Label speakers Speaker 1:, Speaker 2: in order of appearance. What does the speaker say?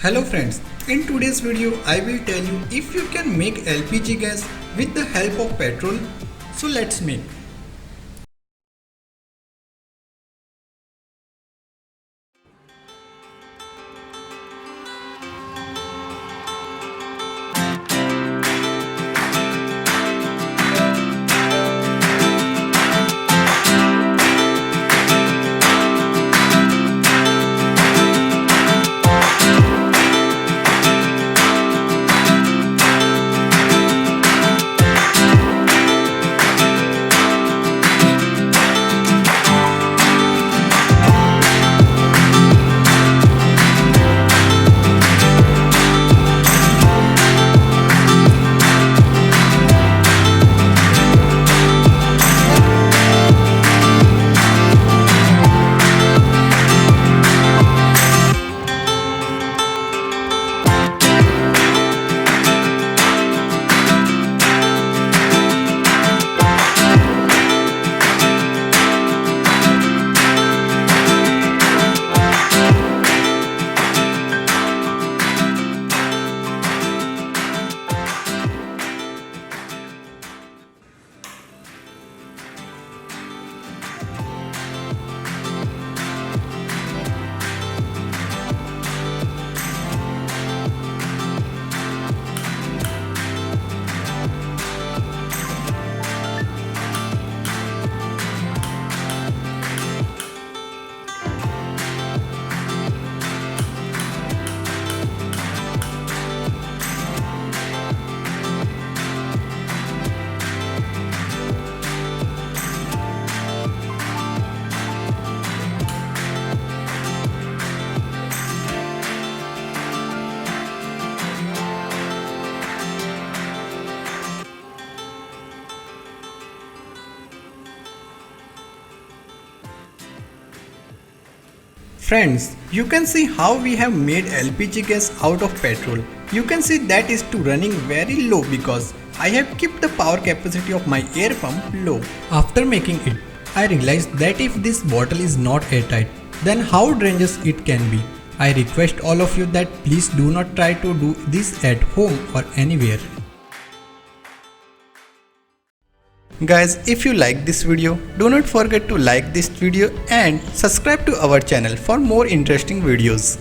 Speaker 1: Hello friends, in today's video I will tell you if you can make LPG gas with the help of petrol. So let's make. Friends, you can see how we have made LPG gas out of petrol. You can see that is to running very low because I have kept the power capacity of my air pump low. After making it, I realized that if this bottle is not airtight, then how dangerous it can be. I request all of you that please do not try to do this at home or anywhere. Guys, if you like this video, do not forget to like this video and subscribe to our channel for more interesting videos.